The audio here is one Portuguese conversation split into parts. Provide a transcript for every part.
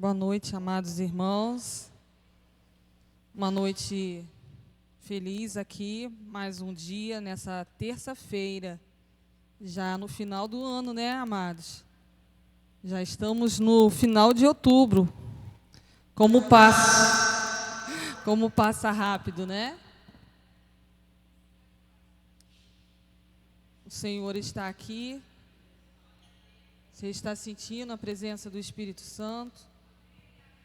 Boa noite, amados irmãos. Uma noite feliz aqui, mais um dia, nessa terça-feira, já no final do ano, né, amados? Já estamos no final de outubro. Como passa rápido, né? O Senhor está aqui. Você está sentindo a presença do Espírito Santo?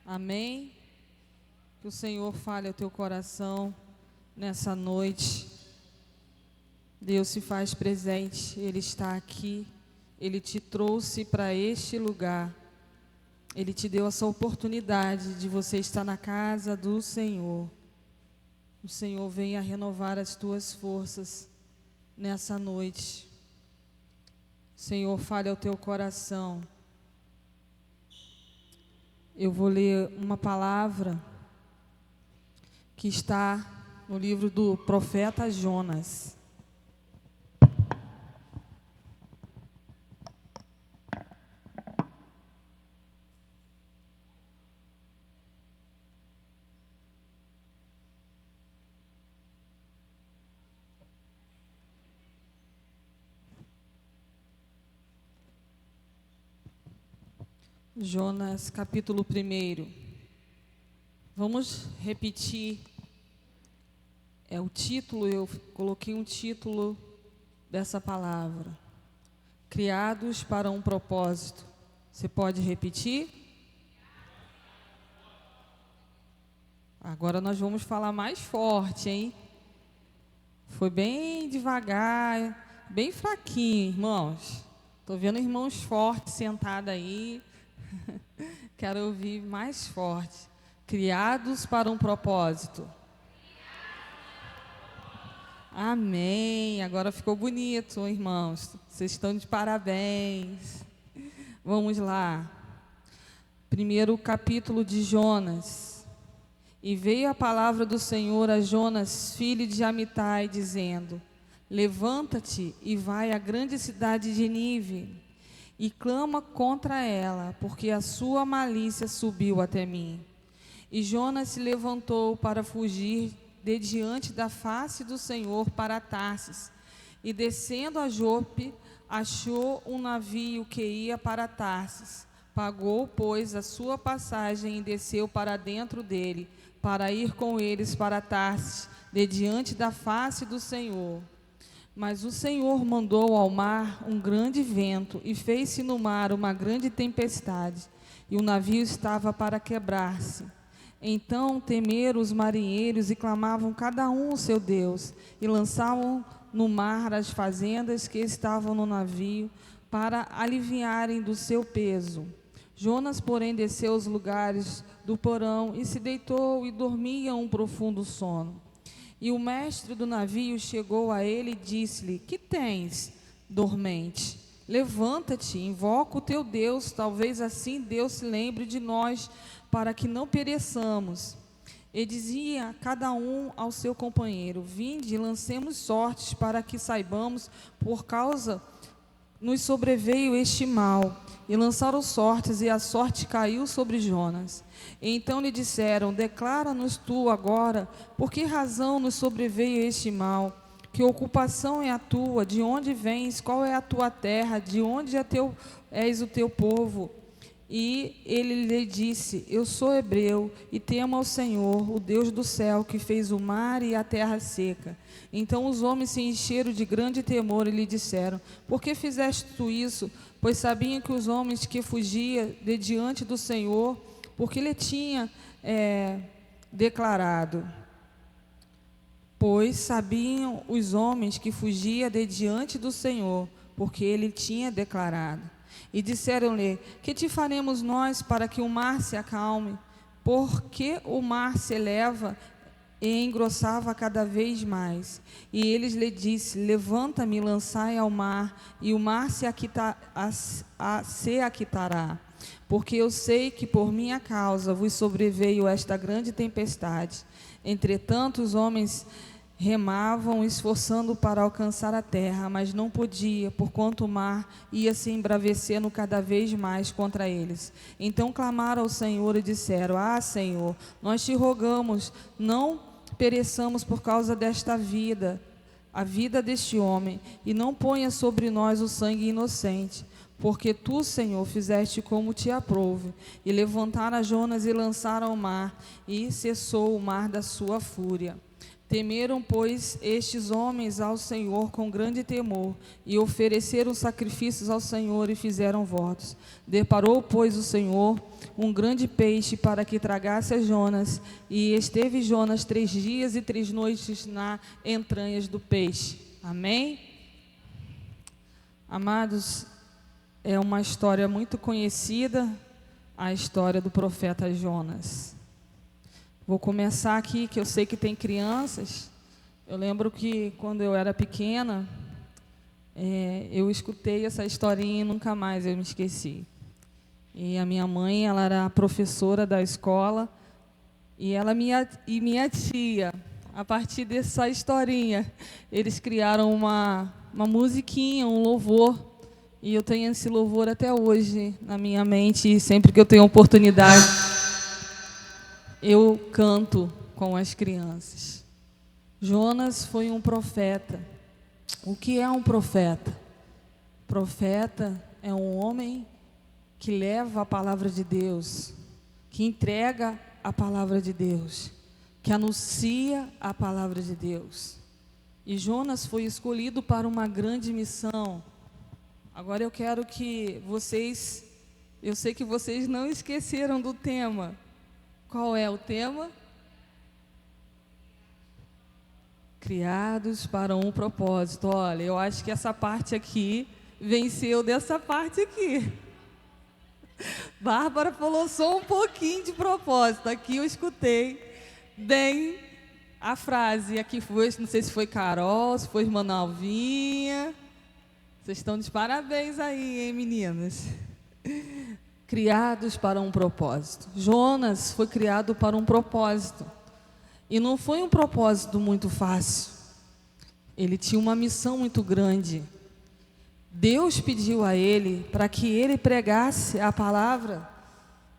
Amém? Que o Senhor fale ao teu coração nessa noite. Deus se faz presente, Ele está aqui, Ele te trouxe para este lugar, Ele te deu essa oportunidade de você estar na casa do Senhor. O Senhor venha renovar as tuas forças nessa noite. Senhor, fale ao teu coração. Eu vou ler uma palavra que está no livro do profeta Jonas. Jonas, capítulo 1. Vamos repetir. O título, eu coloquei um título dessa palavra. Criados para um propósito. Você pode repetir? Agora nós vamos falar mais forte, hein? Foi bem devagar, bem fraquinho, irmãos. Estou vendo irmãos fortes sentados aí. Quero ouvir mais forte. Criados para um propósito. Amém. Agora ficou bonito, irmãos. Vocês estão de parabéns. Vamos lá. Primeiro capítulo de Jonas. E veio a palavra do Senhor a Jonas, filho de Amitai, dizendo: Levanta-te e vai à grande cidade de Nínive e clama contra ela, porque a sua malícia subiu até mim. E Jonas se levantou para fugir de diante da face do Senhor para Tarsis, e descendo a Jope, achou um navio que ia para Tarsis. Pagou, pois, a sua passagem e desceu para dentro dele, para ir com eles para Tarsis, de diante da face do Senhor. Mas o Senhor mandou ao mar um grande vento, e fez-se no mar uma grande tempestade, e o navio estava para quebrar-se. Então temeram os marinheiros e clamavam cada um ao seu Deus, e lançavam no mar as fazendas que estavam no navio, para aliviarem do seu peso. Jonas, porém, desceu aos lugares do porão, e se deitou e dormia um profundo sono. E o mestre do navio chegou a ele e disse-lhe: Que tens, dormente? Levanta-te, invoca o teu Deus, talvez assim Deus se lembre de nós, para que não pereçamos. E dizia cada um ao seu companheiro: Vinde e lancemos sortes, para que saibamos por causa nos sobreveio este mal. E lançaram sortes, e a sorte caiu sobre Jonas. E então lhe disseram: Declara-nos tu agora, por que razão nos sobreveio este mal? Que ocupação é a tua? De onde vens? Qual é a tua terra? De onde és o teu povo? E ele lhe disse: Eu sou hebreu, e temo ao Senhor, o Deus do céu, que fez o mar e a terra seca. Então os homens se encheram de grande temor e lhe disseram: Por que fizeste tu isso? Pois sabiam que os homens que fugiam de diante do Senhor, porque lhe tinha declarado. Pois sabiam os homens que fugiam de diante do Senhor, porque ele tinha declarado. E disseram-lhe: Que te faremos nós para que o mar se acalme? Porque o mar se eleva e engrossava cada vez mais. E eles lhe disseram: Levanta-me e lançai ao mar, e o mar se aquitará. Porque eu sei que por minha causa vos sobreveio esta grande tempestade. Entretanto, os homens Remavam, esforçando para alcançar a terra, mas não podia, porquanto o mar ia se embravecendo cada vez mais contra eles. Então clamaram ao Senhor e disseram: Ah, Senhor, nós te rogamos, não pereçamos por causa desta vida, a vida deste homem, e não ponha sobre nós o sangue inocente. Porque tu, Senhor, fizeste como te aprouve. E levantaram a Jonas e lançaram ao mar, e cessou o mar da sua fúria. Temeram, pois, estes homens ao Senhor com grande temor, e ofereceram sacrifícios ao Senhor e fizeram votos. Deparou, pois, o Senhor um grande peixe para que tragasse a Jonas, e esteve Jonas 3 dias e 3 noites nas entranhas do peixe. Amém? Amados, é uma história muito conhecida, a história do profeta Jonas. Vou começar aqui, que eu sei que tem crianças. Eu lembro que quando eu era pequena, eu escutei essa historinha e nunca mais eu me esqueci. E a minha mãe, ela era professora da escola, e ela e minha tia, a partir dessa historinha, eles criaram uma musiquinha, um louvor, e eu tenho esse louvor até hoje na minha mente, e sempre que eu tenho oportunidade, eu canto com as crianças. Jonas foi um profeta. O que é um profeta? Profeta é um homem que leva a palavra de Deus, que entrega a palavra de Deus, que anuncia a palavra de Deus. E Jonas foi escolhido para uma grande missão. Agora eu quero que vocês, eu sei que vocês não esqueceram do tema. Qual é o tema? Criados para um propósito. Olha, eu acho que essa parte aqui venceu dessa parte aqui. Bárbara falou só um pouquinho de propósito. Aqui eu escutei bem a frase. Aqui foi, não sei se foi Carol, se foi irmã Alvinha. Vocês estão de parabéns aí, hein, meninas? Criados para um propósito. Jonas foi criado para um propósito. E não foi um propósito muito fácil. Ele tinha uma missão muito grande. Deus pediu a ele para que ele pregasse a palavra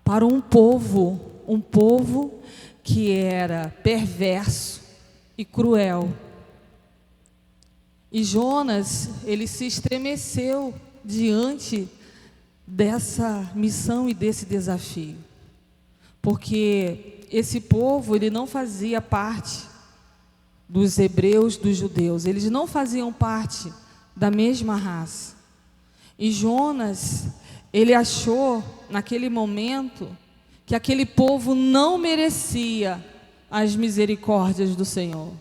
para um povo que era perverso e cruel. E Jonas, ele se estremeceu diante dessa missão e desse desafio, porque esse povo, ele não fazia parte dos hebreus, dos judeus, eles não faziam parte da mesma raça. E Jonas, ele achou naquele momento que aquele povo não merecia as misericórdias do Senhor.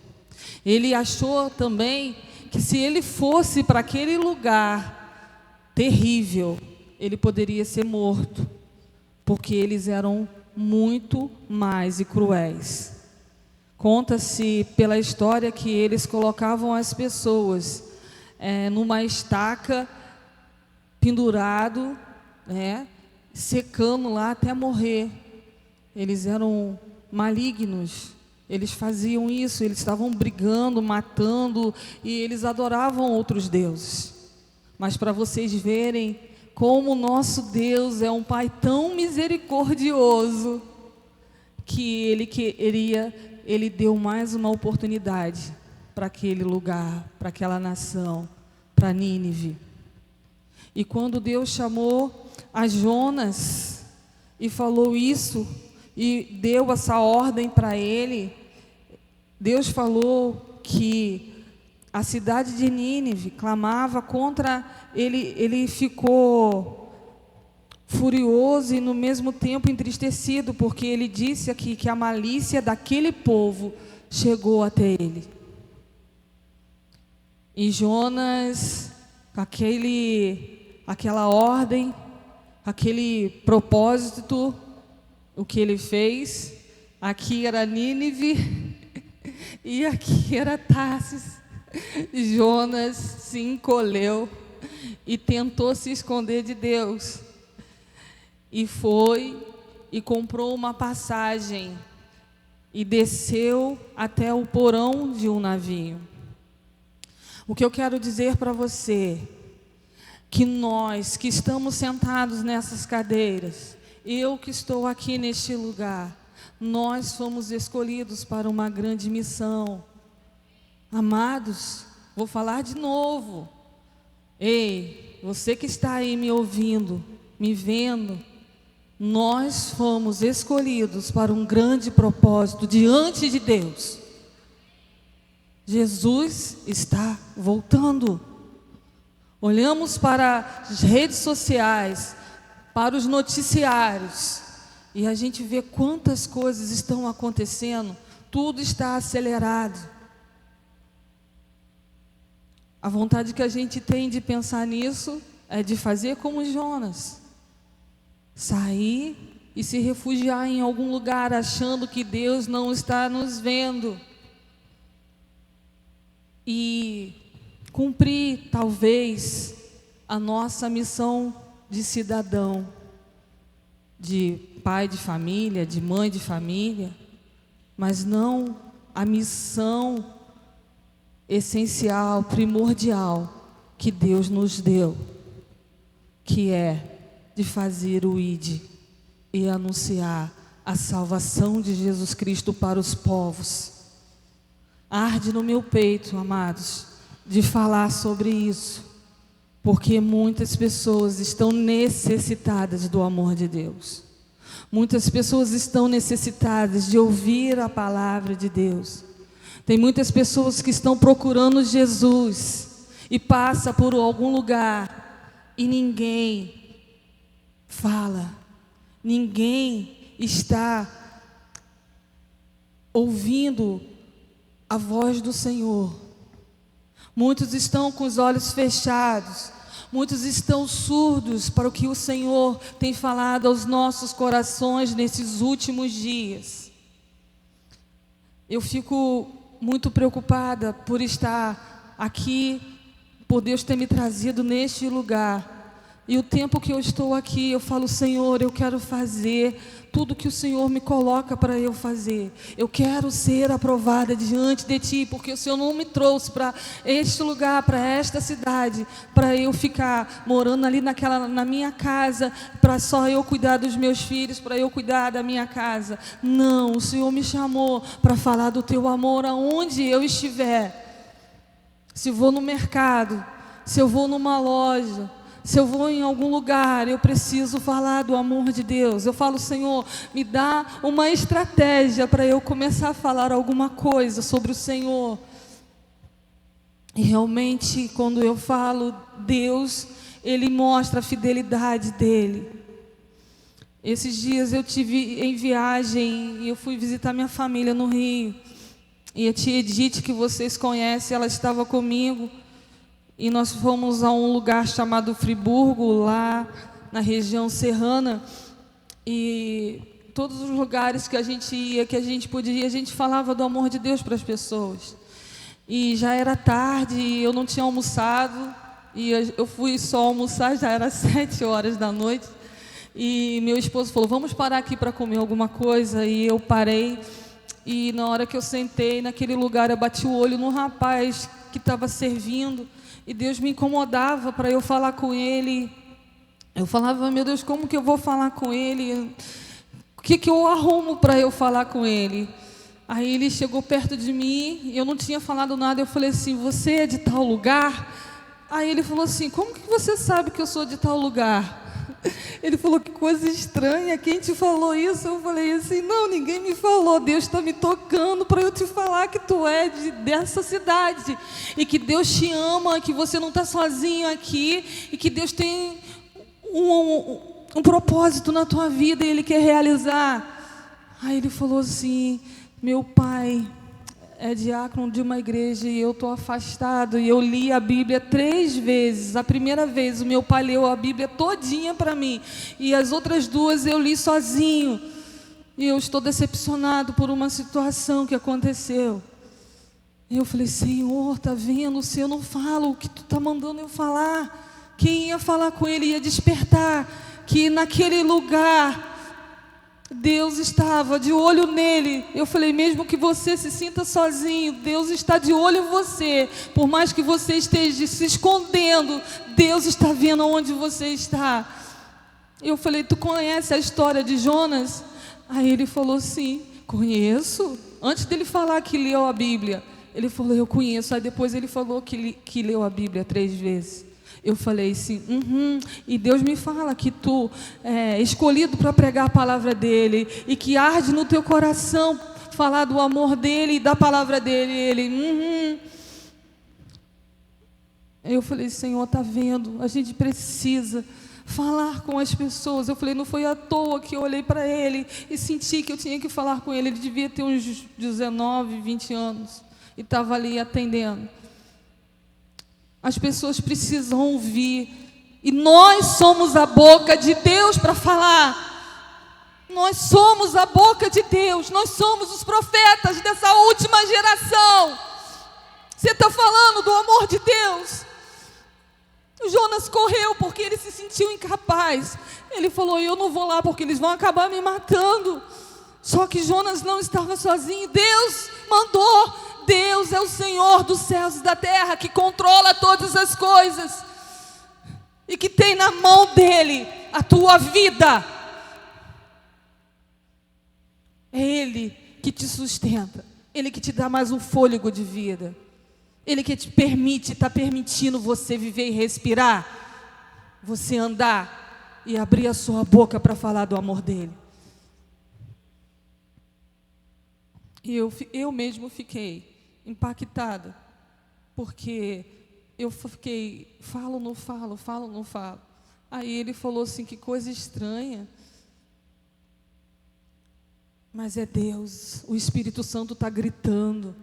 Ele achou também que se ele fosse para aquele lugar terrível, ele poderia ser morto, porque eles eram muito mais e cruéis. Conta-se pela história que eles colocavam as pessoas numa estaca, pendurado, secando lá até morrer. Eles eram malignos, eles faziam isso, eles estavam brigando, matando, e eles adoravam outros deuses. Mas para vocês verem como o nosso Deus é um Pai tão misericordioso, que Ele deu mais uma oportunidade para aquele lugar, para aquela nação, para Nínive. E quando Deus chamou a Jonas e falou isso, e deu essa ordem para ele, Deus falou que a cidade de Nínive clamava contra ele. Ele ficou furioso e no mesmo tempo entristecido, porque ele disse aqui que a malícia daquele povo chegou até ele. E Jonas, com aquela ordem, aquele propósito, o que ele fez? Aqui era Nínive e aqui era Tarsis. Jonas se encolheu e tentou se esconder de Deus. E foi e comprou uma passagem e desceu até o porão de um navio. O que eu quero dizer para você, que nós que estamos sentados nessas cadeiras, eu que estou aqui neste lugar, nós fomos escolhidos para uma grande missão. Amados, vou falar de novo. Ei, você que está aí me ouvindo, me vendo, nós fomos escolhidos para um grande propósito diante de Deus. Jesus está voltando. Olhamos para as redes sociais, para os noticiários, e a gente vê quantas coisas estão acontecendo, tudo está acelerado. A vontade que a gente tem de pensar nisso é de fazer como Jonas, sair e se refugiar em algum lugar achando que Deus não está nos vendo e cumprir talvez a nossa missão de cidadão, de pai de família, de mãe de família, mas não a missão essencial, primordial que Deus nos deu, que é de fazer o ID e anunciar a salvação de Jesus Cristo para os povos. Arde no meu peito, amados, de falar sobre isso, porque muitas pessoas estão necessitadas do amor de Deus. Muitas pessoas estão necessitadas de ouvir a palavra de Deus. Tem muitas pessoas que estão procurando Jesus e passa por algum lugar e ninguém fala, ninguém está ouvindo a voz do Senhor. Muitos estão com os olhos fechados, muitos estão surdos para o que o Senhor tem falado aos nossos corações nesses últimos dias. Eu fico muito preocupada por estar aqui, por Deus ter me trazido neste lugar. E o tempo que eu estou aqui, eu falo: Senhor, eu quero fazer tudo que o Senhor me coloca para eu fazer. Eu quero ser aprovada diante de Ti, porque o Senhor não me trouxe para este lugar, para esta cidade, para eu ficar morando ali na minha casa, para só eu cuidar dos meus filhos, para eu cuidar da minha casa. Não, o Senhor me chamou para falar do Teu amor aonde eu estiver. Se eu vou no mercado, se eu vou numa loja, se eu vou em algum lugar, eu preciso falar do amor de Deus. Eu falo: Senhor, me dá uma estratégia para eu começar a falar alguma coisa sobre o Senhor. E realmente, quando eu falo, Deus, Ele mostra a fidelidade dEle. Esses dias eu tive em viagem e eu fui visitar minha família no Rio. E a tia Edith, que vocês conhecem, ela estava comigo. E nós fomos a um lugar chamado Friburgo, lá na região serrana. E todos os lugares que a gente ia, que a gente podia, a gente falava do amor de Deus para as pessoas. E já era tarde, e eu não tinha almoçado. E eu fui só almoçar, já era 7 horas da noite. E meu esposo falou: vamos parar aqui para comer alguma coisa. E eu parei. E na hora que eu sentei naquele lugar, eu bati o olho no rapaz que estava servindo. E Deus me incomodava para eu falar com ele. Eu falava: meu Deus, como que eu vou falar com ele? O que eu arrumo para eu falar com ele? Aí ele chegou perto de mim, eu não tinha falado nada. Eu falei assim: você é de tal lugar? Aí ele falou assim: como que você sabe que eu sou de tal lugar? Ele falou: que coisa estranha, quem te falou isso? Eu falei assim: não, ninguém me falou. Deus está me tocando para eu te falar que tu é dessa cidade e que Deus te ama, que você não está sozinho aqui e que Deus tem um propósito na tua vida e Ele quer realizar. Aí ele falou assim: meu pai é diácono de uma igreja e eu estou afastado, e eu li a Bíblia 3 vezes. A primeira vez o meu pai leu a Bíblia todinha para mim, e as outras 2 eu li sozinho, e eu estou decepcionado por uma situação que aconteceu. E eu falei: Senhor, está vendo, se eu não falo o que tu está mandando eu falar, quem ia falar com ele ia despertar que naquele lugar Deus estava de olho nele. Eu falei, mesmo que você se sinta sozinho, Deus está de olho em você. Por mais que você esteja se escondendo, Deus está vendo onde você está. Eu falei, tu conhece a história de Jonas? Aí ele falou, sim, conheço. Antes dele falar que leu a Bíblia, ele falou, eu conheço. Aí depois ele falou que leu a Bíblia 3 vezes. Eu falei sim, e Deus me fala que tu é escolhido para pregar a palavra dele, e que arde no teu coração falar do amor dele e da palavra dele. Ele, Eu falei, Senhor, está vendo, a gente precisa falar com as pessoas. Eu falei, não foi à toa que eu olhei para ele e senti que eu tinha que falar com ele. Ele devia ter uns 19, 20 anos e estava ali atendendo. As pessoas precisam ouvir, e nós somos a boca de Deus para falar. Nós somos a boca de Deus, nós somos os profetas dessa última geração. Você está falando do amor de Deus? O Jonas correu porque ele se sentiu incapaz. Ele falou, eu não vou lá porque eles vão acabar me matando. Só que Jonas não estava sozinho, Deus mandou. Deus é o Senhor dos céus e da terra, que controla todas as coisas e que tem na mão dele a tua vida. É Ele que te sustenta, Ele que te dá mais um fôlego de vida, Ele que te permite, está permitindo você viver e respirar, você andar e abrir a sua boca para falar do amor dele. E eu mesmo fiquei impactada, porque eu fiquei, falo, não falo, falo, não falo. Aí ele falou assim, que coisa estranha. Mas é Deus, o Espírito Santo está gritando.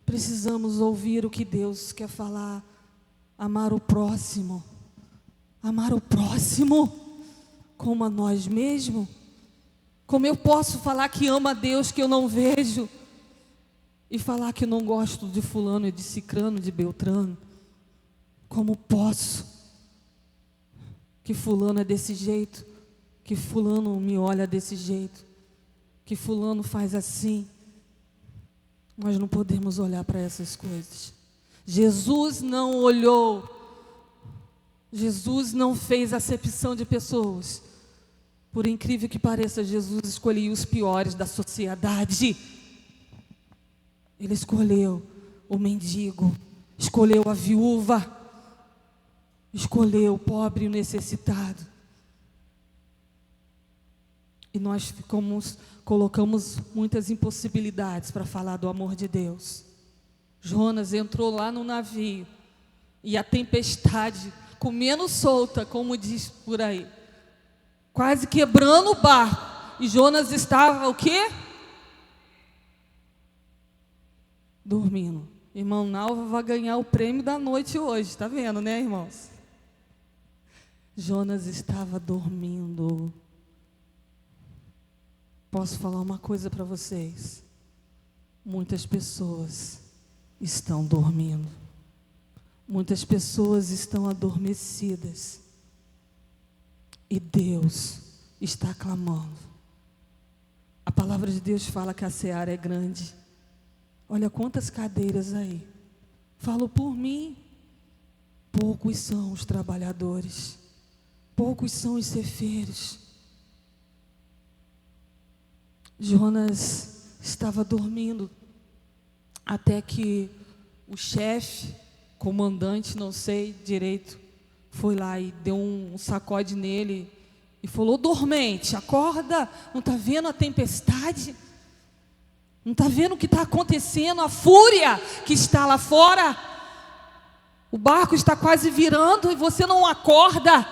Precisamos ouvir o que Deus quer falar. Amar o próximo como a nós mesmos. Como eu posso falar que amo a Deus que eu não vejo, e falar que não gosto de fulano e de cicrano, de beltrano? Como posso? Que fulano é desse jeito, que fulano me olha desse jeito, que fulano faz assim. Nós não podemos olhar para essas coisas. Jesus não olhou, Jesus não fez acepção de pessoas. Por incrível que pareça, Jesus escolheu os piores da sociedade. Ele escolheu o mendigo, escolheu a viúva, escolheu o pobre e o necessitado. E nós colocamos muitas impossibilidades para falar do amor de Deus. Jonas entrou lá no navio, e a tempestade comendo solta, como diz por aí, quase quebrando o barco. E Jonas estava o quê? Dormindo. Irmão Nalva vai ganhar o prêmio da noite hoje, está vendo, né, irmãos? Jonas estava dormindo. Posso falar uma coisa para vocês? Muitas pessoas estão dormindo. Muitas pessoas estão adormecidas. E Deus está clamando. A palavra de Deus fala que a seara é grande. Olha quantas cadeiras aí. Falo por mim. Poucos são os trabalhadores. Poucos são os cefeiros. Jonas estava dormindo até que o chefe, comandante, não sei direito, foi lá e deu um sacode nele e falou: dormente, acorda, não está vendo a tempestade? Não está vendo o que está acontecendo, a fúria que está lá fora? O barco está quase virando e você não acorda.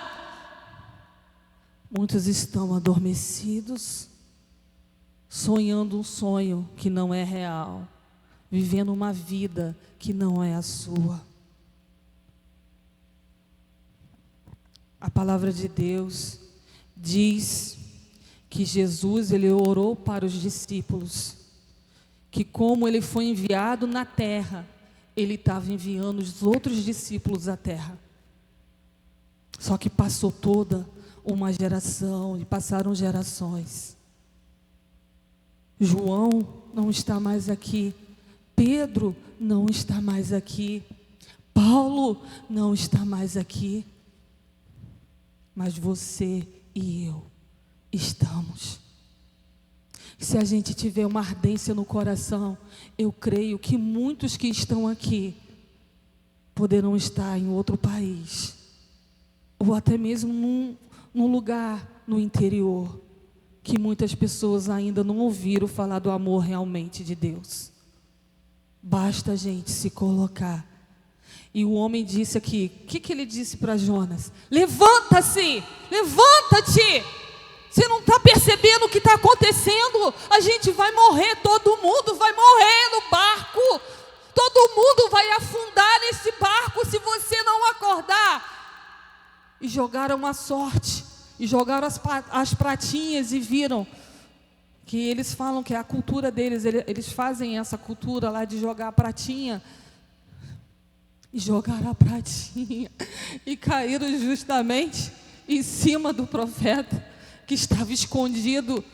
Muitos estão adormecidos, sonhando um sonho que não é real, vivendo uma vida que não é a sua. A palavra de Deus diz que Jesus, ele orou para os discípulos, que como ele foi enviado na terra, ele estava enviando os outros discípulos à terra. Só que passou toda uma geração, e passaram gerações, João não está mais aqui. Pedro não está mais aqui. Paulo não está mais aqui. Mas você e eu estamos. Se a gente tiver uma ardência no coração, eu creio que muitos que estão aqui poderão estar em outro país, ou até mesmo num lugar no interior, que muitas pessoas ainda não ouviram falar do amor realmente de Deus. Basta a gente se colocar. E o homem disse aqui, o que ele disse para Jonas? Levanta-se, levanta-te. Você não está percebendo o que está acontecendo? A gente vai morrer, todo mundo vai morrer no barco. Todo mundo vai afundar nesse barco se você não acordar. E jogaram a sorte, e jogaram as pratinhas e viram que eles falam que é a cultura deles, eles fazem essa cultura lá de jogar a pratinha. E jogaram a pratinha e caíram justamente em cima do profeta, que estava escondido,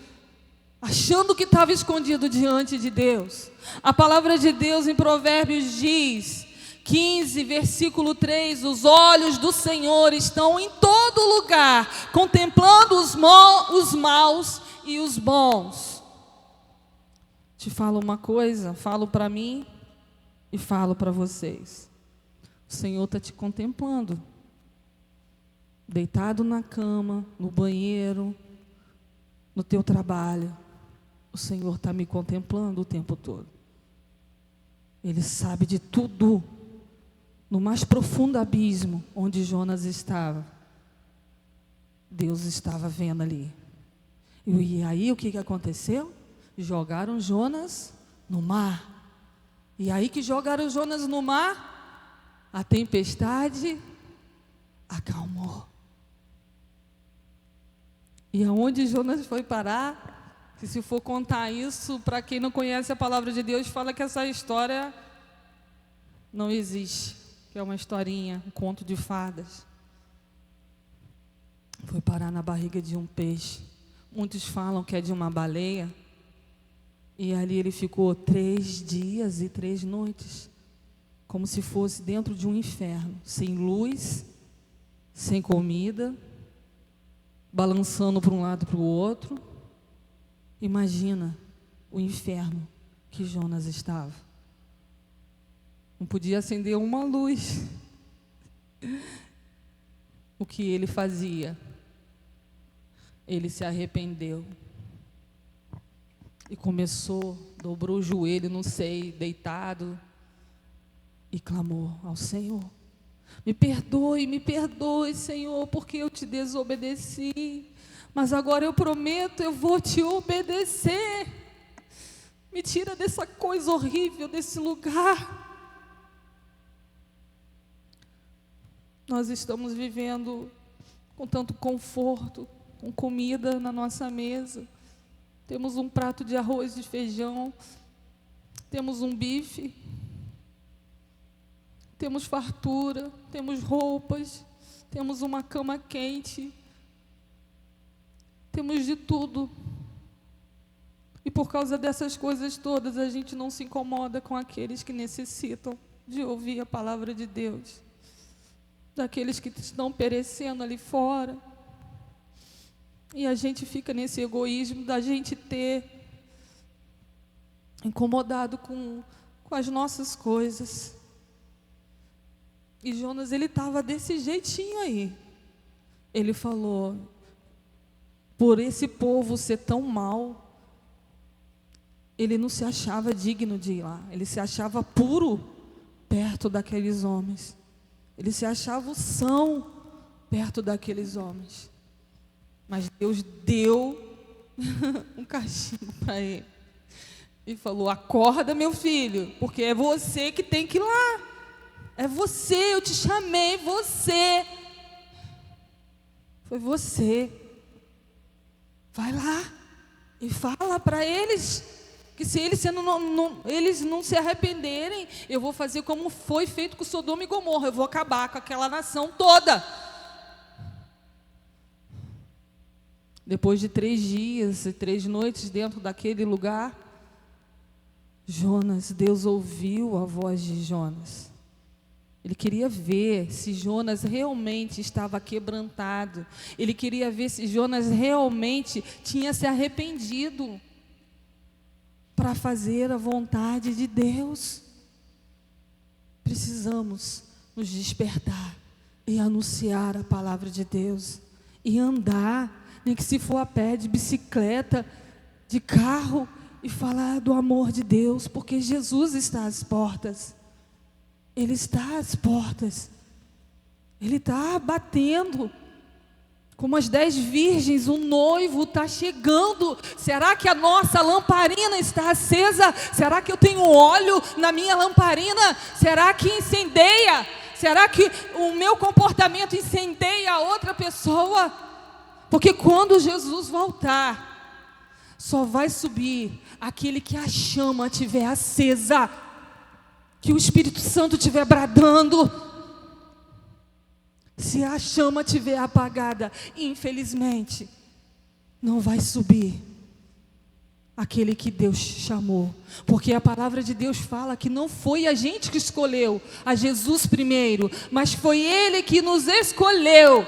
achando que estava escondido diante de Deus. A palavra de Deus em Provérbios diz, 15, versículo 3, os olhos do Senhor estão em todo lugar, contemplando os maus e os bons. Te falo uma coisa, falo para mim e falo para vocês. O Senhor está te contemplando, deitado na cama, no banheiro, no teu trabalho. O Senhor está me contemplando o tempo todo. Ele sabe de tudo. No mais profundo abismo onde Jonas estava, Deus estava vendo ali. E aí o que aconteceu? Jogaram Jonas no mar. E aí que jogaram Jonas no mar, a tempestade acalmou. E aonde Jonas foi parar? Que se for contar isso, para quem não conhece a palavra de Deus, fala que essa história não existe, que é uma historinha, um conto de fadas. Foi parar na barriga de um peixe. Muitos falam que é de uma baleia. E ali ele ficou 3 dias e 3 noites, como se fosse dentro de um inferno, sem luz, sem comida, balançando para um lado e para o outro. Imagina o inferno que Jonas estava. Não podia acender uma luz. O que ele fazia? Ele se arrependeu e começou, dobrou o joelho, não sei, deitado, e clamou ao Senhor: me perdoe, Senhor, porque eu te desobedeci, mas agora eu prometo, eu vou te obedecer. Me tira dessa coisa horrível, desse lugar. Nós estamos vivendo com tanto conforto, com comida na nossa mesa. Temos um prato de arroz e feijão, temos um bife, temos fartura, temos roupas, temos uma cama quente, temos de tudo. E por causa dessas coisas todas, a gente não se incomoda com aqueles que necessitam de ouvir a palavra de Deus, daqueles que estão perecendo ali fora. E a gente fica nesse egoísmo da gente ter incomodado com as nossas coisas. E Jonas, ele estava desse jeitinho aí. Ele falou: por esse povo ser tão mau, ele não se achava digno de ir lá. Ele se achava puro perto daqueles homens. Ele se achava o são perto daqueles homens. Mas Deus deu um castigo para ele. E falou: acorda, meu filho, porque é você que tem que ir lá. É você, eu te chamei, você. Foi você. Vai lá e fala para eles que se eles não se arrependerem, eu vou fazer como foi feito com Sodoma e Gomorra. Eu vou acabar com aquela nação toda. Depois de 3 dias e 3 noites dentro daquele lugar, Deus ouviu a voz de Jonas. Ele queria ver se Jonas realmente estava quebrantado. Ele queria ver se Jonas realmente tinha se arrependido para fazer a vontade de Deus. Precisamos nos despertar e anunciar a palavra de Deus. E andar, nem que se for a pé, de bicicleta, de carro, e falar do amor de Deus, porque Jesus está às portas. Ele está às portas. Ele está batendo. Como as 10 virgens, o noivo está chegando. Será que a nossa lamparina está acesa? Será que eu tenho óleo na minha lamparina? Será que incendeia? Será que o meu comportamento incendeia a outra pessoa? Porque quando Jesus voltar, só vai subir aquele que a chama estiver acesa, que o Espírito Santo estiver bradando. Se a chama estiver apagada, infelizmente, não vai subir aquele que Deus chamou. Porque a palavra de Deus fala que não foi a gente que escolheu a Jesus primeiro, mas foi Ele que nos escolheu.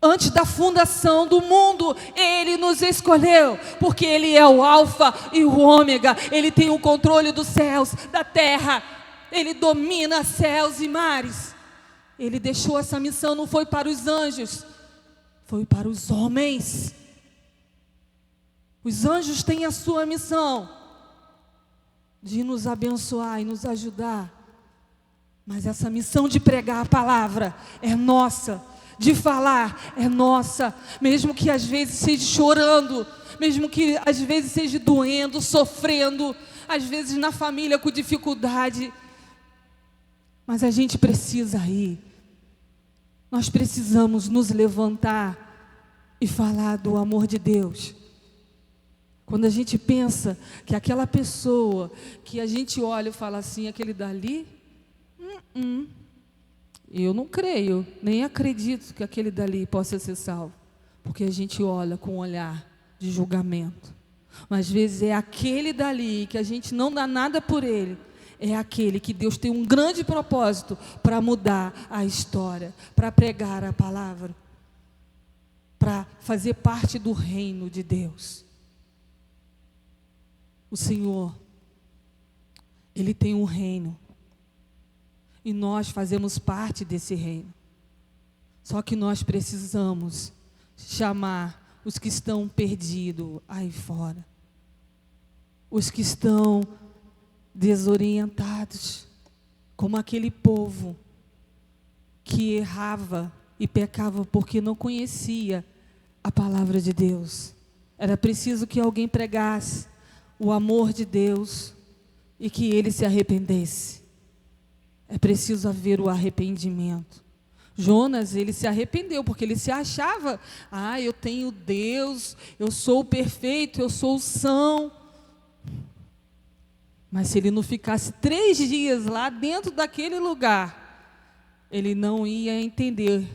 Antes da fundação do mundo, Ele nos escolheu, porque Ele é o Alfa e o Ômega. Ele tem o controle dos céus, da terra. Ele domina céus e mares. Ele deixou essa missão, não foi para os anjos, foi para os homens. Os anjos têm a sua missão de nos abençoar e nos ajudar. Mas essa missão de pregar a palavra é nossa. De falar é nossa, mesmo que às vezes seja chorando, mesmo que às vezes seja doendo, sofrendo, às vezes na família com dificuldade, mas a gente precisa ir, nós precisamos nos levantar e falar do amor de Deus. Quando a gente pensa que aquela pessoa que a gente olha e fala assim, aquele dali, eu não creio, nem acredito que aquele dali possa ser salvo. Porque a gente olha com um olhar de julgamento. Mas às vezes é aquele dali que a gente não dá nada por ele. É aquele que Deus tem um grande propósito para mudar a história, para pregar a palavra, para fazer parte do reino de Deus. O Senhor, Ele tem um reino. E nós fazemos parte desse reino. Só que nós precisamos chamar os que estão perdidos aí fora. Os que estão desorientados. Como aquele povo que errava e pecava porque não conhecia a palavra de Deus. Era preciso que alguém pregasse o amor de Deus e que ele se arrependesse. É preciso haver o arrependimento. Jonas, ele se arrependeu, porque ele se achava, eu tenho Deus, eu sou o perfeito, eu sou o são. Mas se ele não ficasse 3 dias lá dentro daquele lugar, ele não ia entender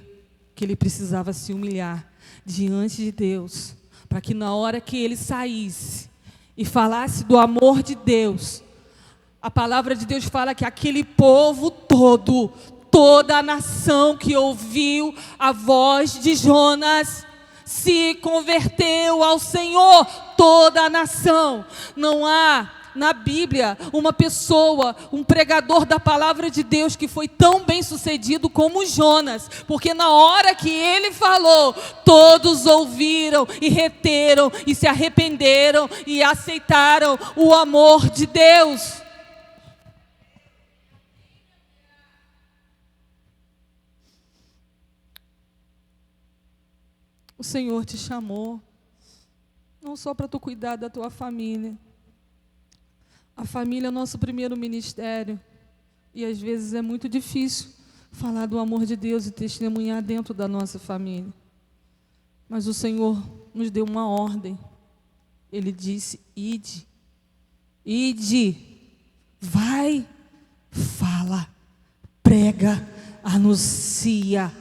que ele precisava se humilhar diante de Deus, para que na hora que ele saísse e falasse do amor de Deus, a palavra de Deus fala que aquele povo todo, toda a nação que ouviu a voz de Jonas, se converteu ao Senhor. Toda a nação. Não há na Bíblia uma pessoa, um pregador da palavra de Deus que foi tão bem sucedido como Jonas, porque na hora que ele falou, todos ouviram e reteram e se arrependeram e aceitaram o amor de Deus. O Senhor te chamou, não só para tu cuidar da tua família. A família é o nosso primeiro ministério. E às vezes é muito difícil falar do amor de Deus e testemunhar dentro da nossa família. Mas o Senhor nos deu uma ordem. Ele disse, ide, vai, fala, prega, anuncia.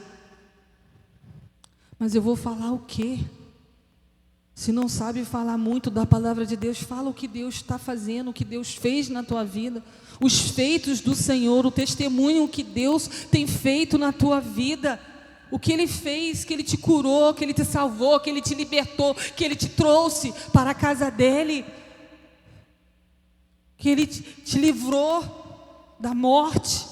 Mas eu vou falar o quê? Se não sabe falar muito da palavra de Deus, fala o que Deus está fazendo, o que Deus fez na tua vida, os feitos do Senhor, o testemunho que Deus tem feito na tua vida, o que Ele fez, que Ele te curou, que Ele te salvou, que Ele te libertou, que Ele te trouxe para a casa dEle, que Ele te livrou da morte,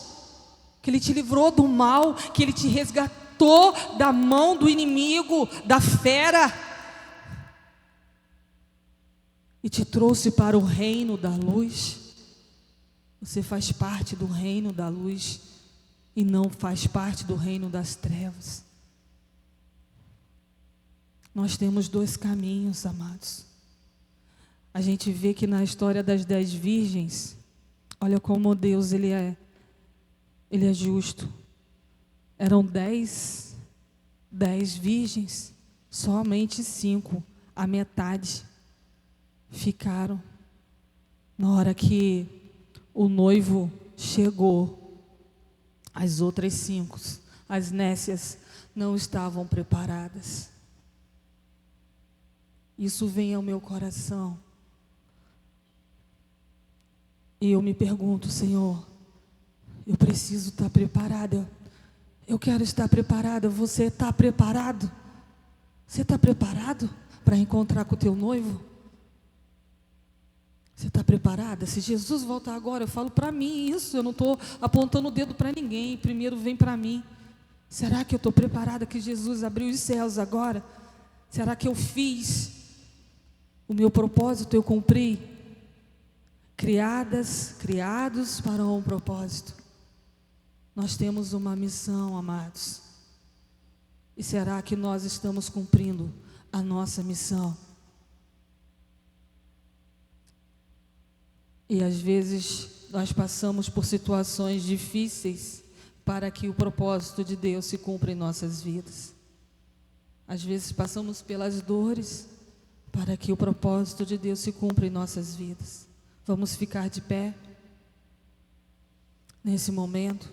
que Ele te livrou do mal, que Ele te resgatou da mão do inimigo, da fera, e te trouxe para o reino da luz. Você faz parte do reino da luz e não faz parte do reino das trevas. Nós temos dois caminhos, amados. A gente vê que na história das 10 virgens, olha como Deus Ele é justo. Eram 10 virgens, somente 5, a metade, ficaram. Na hora que o noivo chegou, as outras 5, as nécias, não estavam preparadas. Isso vem ao meu coração. E eu me pergunto, Senhor, eu preciso estar preparada. Eu quero estar preparada. Você está preparado? Você está preparado para encontrar com o teu noivo? Você está preparada? Se Jesus voltar agora, eu falo para mim isso. Eu não estou apontando o dedo para ninguém. Primeiro vem para mim. Será que eu estou preparada que Jesus abriu os céus agora? Será que eu fiz o meu propósito? Eu cumpri? Criados para um propósito. Nós temos uma missão, amados. E será que nós estamos cumprindo a nossa missão? E às vezes nós passamos por situações difíceis para que o propósito de Deus se cumpra em nossas vidas. Às vezes passamos pelas dores para que o propósito de Deus se cumpra em nossas vidas. Vamos ficar de pé nesse momento.